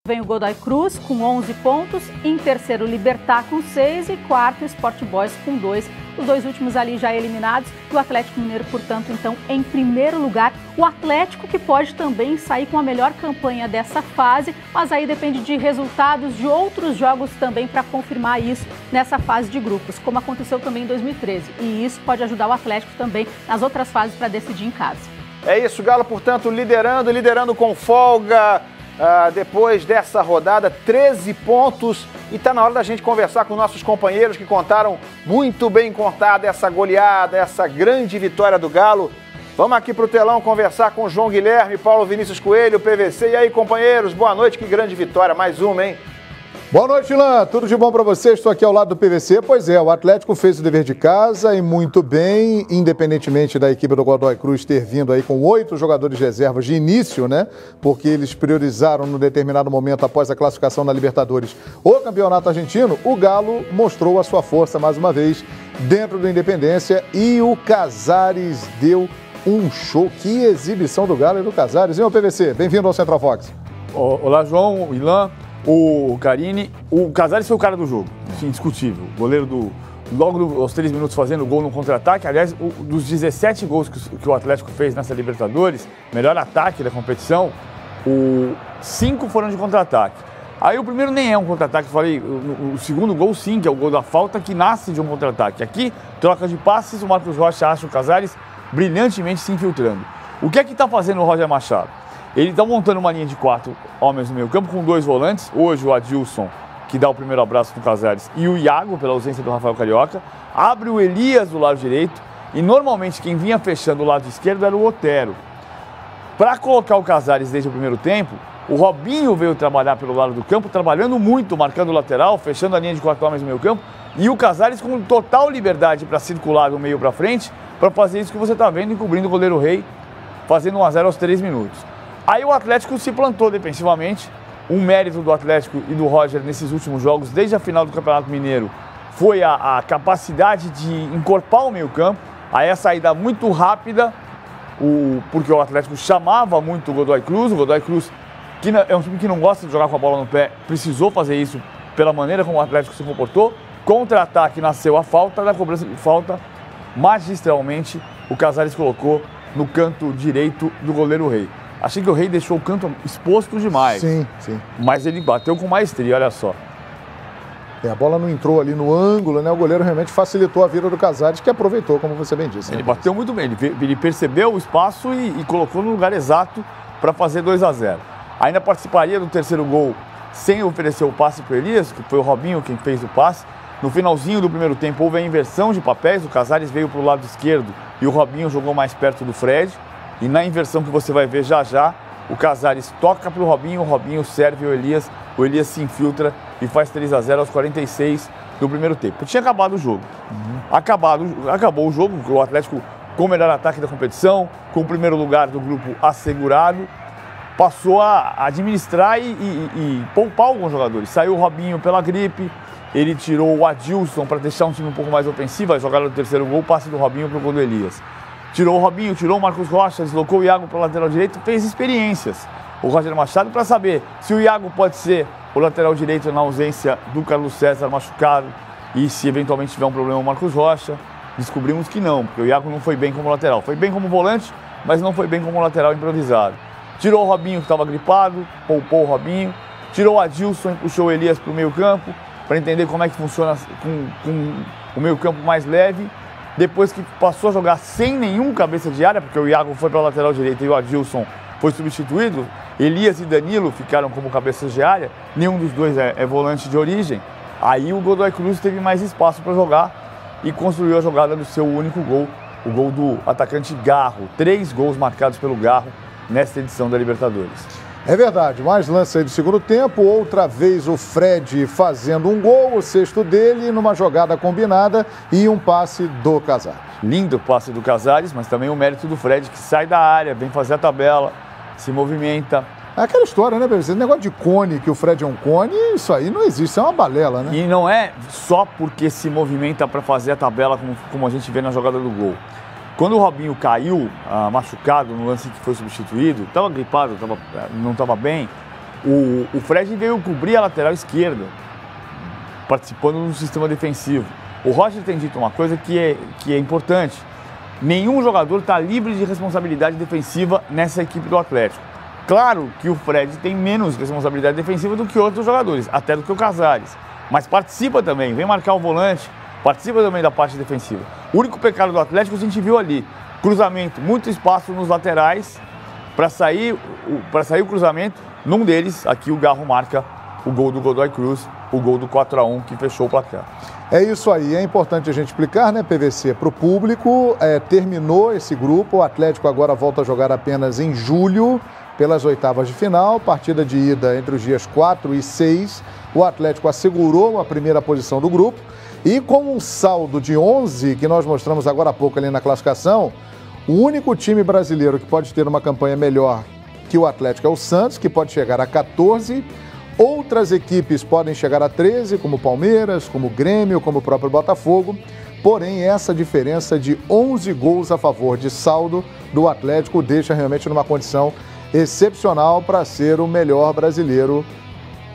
Vem o Godoy Cruz com 11 pontos, em terceiro Libertad com 6 e quarto Sport Boys com 2. Os dois últimos ali já eliminados e o Atlético Mineiro, portanto, então, em primeiro lugar. O Atlético que pode também sair com a melhor campanha dessa fase, mas aí depende de resultados de outros jogos também para confirmar isso nessa fase de grupos, como aconteceu também em 2013. E isso pode ajudar o Atlético também nas outras fases para decidir em casa. É isso, Galo, portanto, liderando com folga. Depois dessa rodada, 13 pontos, e está na hora da gente conversar com nossos companheiros que contaram muito bem contada essa goleada, essa grande vitória do Galo. Vamos aqui para o telão conversar com João Guilherme, Paulo Vinícius Coelho, PVC. E aí, companheiros, boa noite, que grande vitória, mais uma, hein? Boa noite, Ilan. Tudo de bom para você? Estou aqui ao lado do PVC. Pois é, o Atlético fez o dever de casa e muito bem, independentemente da equipe do Godoy Cruz ter vindo aí com 8 jogadores de reservas de início, né? Porque eles priorizaram no determinado momento, após a classificação na Libertadores, o campeonato argentino. O Galo mostrou a sua força mais uma vez dentro do Independência e o Casares deu um show. Que exibição do Galo e do Casares. E o PVC, bem-vindo ao Central Fox. Olá, João, Ilan. O Carini, o Casares foi o cara do jogo, indiscutível. O goleiro logo aos 3 minutos fazendo gol no contra-ataque. Aliás, dos 17 gols que o Atlético fez nessa Libertadores, melhor ataque da competição, 5 foram de contra-ataque. Aí o primeiro nem é um contra-ataque, falei, o segundo gol sim, que é o gol da falta, que nasce de um contra-ataque. Aqui, troca de passes, o Marcos Rocha acha o Casares brilhantemente se infiltrando. O que é que está fazendo o Roger Machado? Ele está montando uma linha de 4 homens no meio campo com 2 volantes. Hoje o Adilson, que dá o primeiro abraço no Casares, e o Iago, pela ausência do Rafael Carioca. Abre o Elias do lado direito e normalmente quem vinha fechando o lado esquerdo era o Otero. Para colocar o Casares desde o primeiro tempo, o Robinho veio trabalhar pelo lado do campo, trabalhando muito, marcando o lateral, fechando a linha de 4 homens no meio campo. E o Casares com total liberdade para circular do meio para frente, para fazer isso que você está vendo, encobrindo o goleiro Rei, fazendo 1-0 aos 3 minutos. Aí o Atlético se plantou defensivamente. Um mérito do Atlético e do Roger nesses últimos jogos, desde a final do Campeonato Mineiro, foi a capacidade de encorpar o meio-campo. Aí a saída muito rápida, porque o Atlético chamava muito o Godoy Cruz. O Godoy Cruz, que é um time que não gosta de jogar com a bola no pé, precisou fazer isso pela maneira como o Atlético se comportou. Contra-ataque nasceu a falta, da cobrança de falta, magistralmente, o Casares colocou no canto direito do goleiro Rei. Achei que o Rei deixou o canto exposto demais. Sim, sim. Mas ele bateu com maestria, olha só. A bola não entrou ali no ângulo, né? O goleiro realmente facilitou a vida do Casares, que aproveitou, como você bem disse. Ele bateu muito bem, ele percebeu o espaço e colocou no lugar exato para fazer 2-0. Ainda participaria do terceiro gol sem oferecer o passe para o Elias, que foi o Robinho quem fez o passe. No finalzinho do primeiro tempo houve a inversão de papéis, o Casares veio para o lado esquerdo e o Robinho jogou mais perto do Fred. E na inversão que você vai ver já já, o Casares toca para o Robinho serve o Elias se infiltra e faz 3-0 aos 46 do primeiro tempo. Tinha acabado o jogo. Acabou o jogo, o Atlético com o melhor ataque da competição, com o primeiro lugar do grupo assegurado, passou a administrar e poupar alguns jogadores. Saiu o Robinho pela gripe, ele tirou o Adilson para deixar um time um pouco mais ofensivo, a jogada do terceiro gol, passe do Robinho para o gol do Elias. Tirou o Robinho, tirou o Marcos Rocha, deslocou o Iago para o lateral direito, fez experiências. O Roger Machado para saber se o Iago pode ser o lateral direito na ausência do Carlos César machucado e se eventualmente tiver um problema o Marcos Rocha. Descobrimos que não, porque o Iago não foi bem como lateral. Foi bem como volante, mas não foi bem como lateral improvisado. Tirou o Robinho que estava gripado, poupou o Robinho. Tirou o Adilson e puxou o Elias para o meio campo, para entender como é que funciona com o meio campo mais leve. Depois que passou a jogar sem nenhum cabeça de área, porque o Iago foi para a lateral direita e o Adilson foi substituído, Elias e Danilo ficaram como cabeças de área, nenhum dos dois é volante de origem. Aí o Godoy Cruz teve mais espaço para jogar e construiu a jogada do seu único gol, o gol do atacante Garro. 3 gols marcados pelo Garro nesta edição da Libertadores. É verdade, mais lance aí do segundo tempo, outra vez o Fred fazendo um gol, o sexto dele, numa jogada combinada e um passe do Casares. Lindo passe do Casares, mas também o mérito do Fred, que sai da área, vem fazer a tabela, se movimenta. É aquela história, né, Esse negócio de cone, que o Fred é um cone, isso aí não existe, isso é uma balela, né? E não é só porque se movimenta para fazer a tabela, como a gente vê na jogada do gol. Quando o Robinho caiu, machucado no lance que foi substituído, estava gripado, não estava bem, O Fred veio cobrir a lateral esquerda, participando do sistema defensivo. O Roger tem dito uma coisa que é importante. Nenhum jogador está livre de responsabilidade defensiva nessa equipe do Atlético. Claro que o Fred tem menos responsabilidade defensiva do que outros jogadores, até do que o Casares. Mas participa também, vem marcar o volante, participa também da parte defensiva. O único pecado do Atlético a gente viu ali. Cruzamento, muito espaço nos laterais para sair o cruzamento. Num deles, aqui o Garro marca o gol do Godoy Cruz, o gol do 4-1 que fechou o placar. É isso aí, é importante a gente explicar, né, PVC, para o público. Terminou esse grupo, o Atlético agora volta a jogar apenas em julho, pelas oitavas de final, partida de ida entre os dias 4 e 6. O Atlético assegurou a primeira posição do grupo e com um saldo de 11, que nós mostramos agora há pouco ali na classificação, o único time brasileiro que pode ter uma campanha melhor que o Atlético é o Santos, que pode chegar a 14. Outras equipes podem chegar a 13, como o Palmeiras, como o Grêmio, como o próprio Botafogo. Porém, essa diferença de 11 gols a favor de saldo do Atlético deixa realmente numa condição excepcional para ser o melhor brasileiro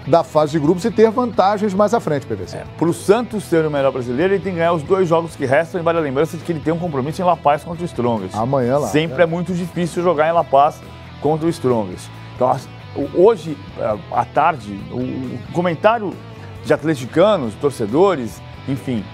da fase de grupos e ter vantagens mais à frente, PVC. Para o Santos ser o melhor brasileiro, ele tem que ganhar os 2 jogos que restam e vale a lembrança de que ele tem um compromisso em La Paz contra o Strongest. Amanhã lá. Sempre é muito difícil jogar em La Paz contra o Strongest. Então, hoje, à tarde, o comentário de atleticanos, torcedores, enfim,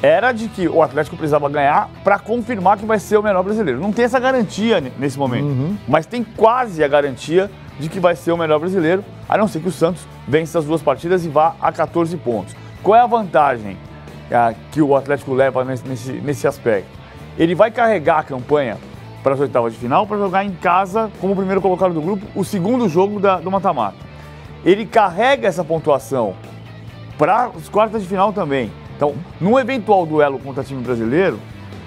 era de que o Atlético precisava ganhar para confirmar que vai ser o melhor brasileiro. Não tem essa garantia nesse momento, mas tem quase a garantia de que vai ser o melhor brasileiro, a não ser que o Santos vença as 2 partidas e vá a 14 pontos. Qual é a vantagem que o Atlético leva nesse aspecto? Ele vai carregar a campanha para as oitavas de final para jogar em casa como o primeiro colocado do grupo, o segundo jogo do mata-mata. Ele carrega essa pontuação para as quartas de final também. Então, num eventual duelo contra o time brasileiro,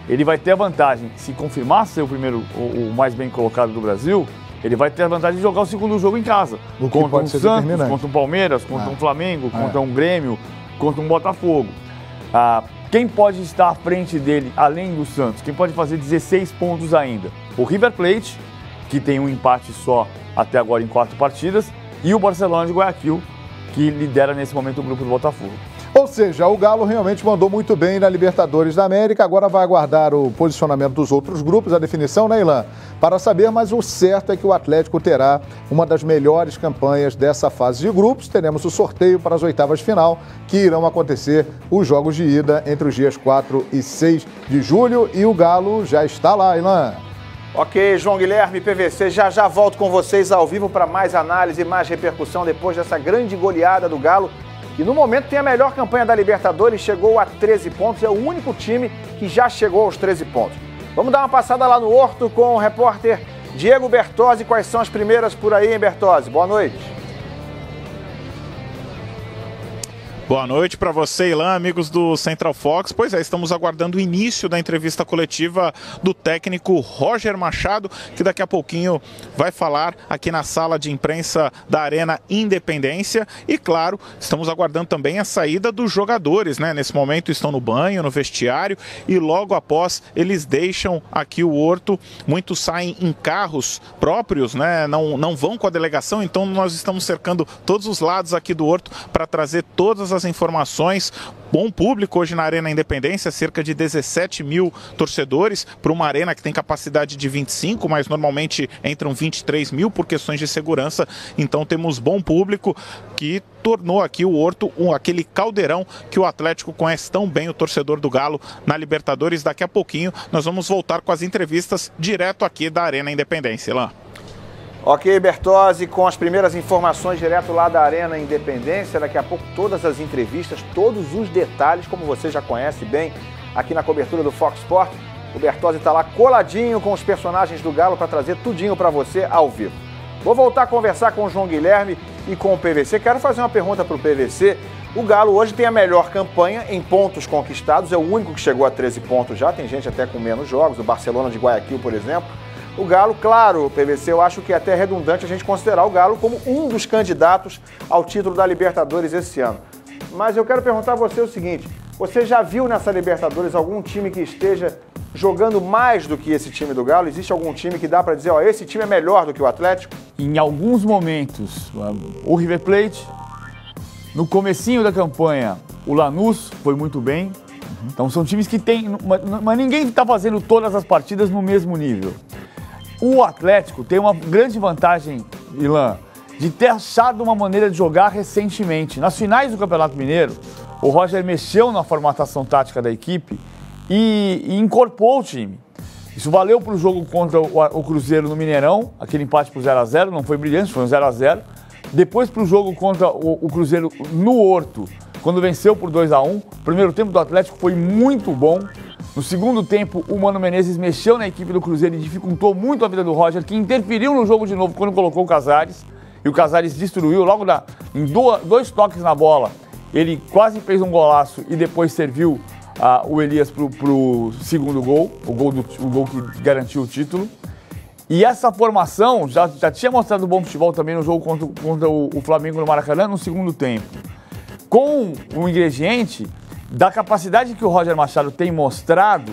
ele vai ter a vantagem, se confirmar ser o mais bem colocado do Brasil, ele vai ter a vantagem de jogar o segundo jogo em casa. Contra um Santos, contra um Palmeiras, contra um Flamengo, contra um Grêmio, contra um Botafogo. Quem pode estar à frente dele, além do Santos? Quem pode fazer 16 pontos ainda? O River Plate, que tem um empate só até agora em 4 partidas, e o Barcelona de Guayaquil, que lidera nesse momento o grupo do Botafogo. Ou seja, o Galo realmente mandou muito bem na Libertadores da América, agora vai aguardar o posicionamento dos outros grupos, a definição, né, Ilan? Para saber, mas o certo é que o Atlético terá uma das melhores campanhas dessa fase de grupos. Teremos o sorteio para as oitavas de final, que irão acontecer os jogos de ida entre os dias 4 e 6 de julho, e o Galo já está lá, Ilan. Ok, João Guilherme, PVC, já volto com vocês ao vivo para mais análise e mais repercussão depois dessa grande goleada do Galo, que no momento tem a melhor campanha da Libertadores, chegou a 13 pontos, é o único time que já chegou aos 13 pontos. Vamos dar uma passada lá no Horto com o repórter Diego Bertozzi. Quais são as primeiras por aí, hein, Bertozzi? Boa noite. Boa noite para você, Ilan, amigos do Central Fox. Pois é, estamos aguardando o início da entrevista coletiva do técnico Roger Machado, que daqui a pouquinho vai falar aqui na sala de imprensa da Arena Independência. E, claro, estamos aguardando também a saída dos jogadores, né? Nesse momento estão no banho, no vestiário, e logo após eles deixam aqui o Horto. Muitos saem em carros próprios, né? Não vão com a delegação, então nós estamos cercando todos os lados aqui do Horto para trazer todas as informações. Bom público hoje na Arena Independência, cerca de 17 mil torcedores, para uma arena que tem capacidade de 25, mas normalmente entram 23 mil por questões de segurança. Então temos bom público, que tornou aqui o Horto aquele caldeirão que o Atlético conhece tão bem, o torcedor do Galo, na Libertadores. Daqui a pouquinho nós vamos voltar com as entrevistas direto aqui da Arena Independência, Ilan. Ok, Bertozzi, com as primeiras informações direto lá da Arena Independência. Daqui a pouco todas as entrevistas, todos os detalhes, como você já conhece bem, aqui na cobertura do Fox Sport. O Bertozzi está lá coladinho com os personagens do Galo para trazer tudinho para você ao vivo. Vou voltar a conversar com o João Guilherme e com o PVC. Quero fazer uma pergunta para o PVC. O Galo hoje tem a melhor campanha em pontos conquistados, é o único que chegou a 13 pontos já, tem gente até com menos jogos, o Barcelona de Guayaquil, por exemplo. O Galo, claro, PVC, eu acho que é até redundante a gente considerar o Galo como um dos candidatos ao título da Libertadores esse ano. Mas eu quero perguntar a você o seguinte, você já viu nessa Libertadores algum time que esteja jogando mais do que esse time do Galo? Existe algum time que dá para dizer, ó, esse time é melhor do que o Atlético? Em alguns momentos, o River Plate, no comecinho da campanha, o Lanús foi muito bem. Então são times que tem, mas ninguém está fazendo todas as partidas no mesmo nível. O Atlético tem uma grande vantagem, Ilan, de ter achado uma maneira de jogar recentemente. Nas finais do Campeonato Mineiro, o Roger mexeu na formatação tática da equipe e incorporou o time. Isso valeu para o jogo contra o Cruzeiro no Mineirão, aquele empate por 0-0, não foi brilhante, foi um 0-0. Depois para o jogo contra o Cruzeiro no Horto, quando venceu por 2-1. O primeiro tempo do Atlético foi muito bom. No segundo tempo, o Mano Menezes mexeu na equipe do Cruzeiro e dificultou muito a vida do Roger, que interferiu no jogo de novo quando colocou o Casares. E o Casares destruiu logo em dois toques na bola. Ele quase fez um golaço e depois serviu o Elias para o segundo gol, o gol que garantiu o título. E essa formação já tinha mostrado bom futebol também no jogo contra o Flamengo no Maracanã no segundo tempo. Com o ingrediente da capacidade que o Roger Machado tem mostrado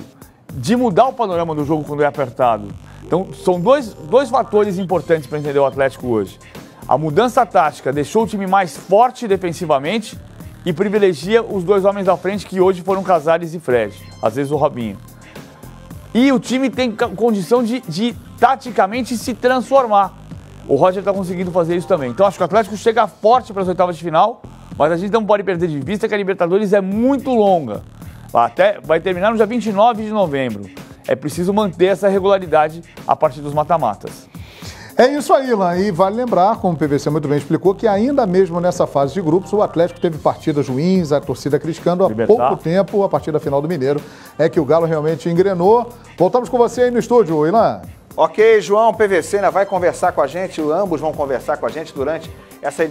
de mudar o panorama do jogo quando é apertado. Então, são dois fatores importantes para entender o Atlético hoje. A mudança tática deixou o time mais forte defensivamente e privilegia os dois homens da frente que hoje foram Casares e Fred, às vezes o Robinho. E o time tem condição de taticamente se transformar. O Roger está conseguindo fazer isso também. Então acho que o Atlético chega forte para as oitavas de final, mas a gente não pode perder de vista que a Libertadores é muito longa. Vai terminar no dia 29 de novembro. É preciso manter essa regularidade a partir dos mata-matas. É isso aí, Ilan. E vale lembrar, como o PVC muito bem explicou, que ainda mesmo nessa fase de grupos, o Atlético teve partidas ruins, a torcida criticando há pouco tempo, a partir da final do Mineiro, é que o Galo realmente engrenou. Voltamos com você aí no estúdio, Ilan. Ok, João, PVC ainda vai conversar com a gente, ambos vão conversar com a gente durante essa edição.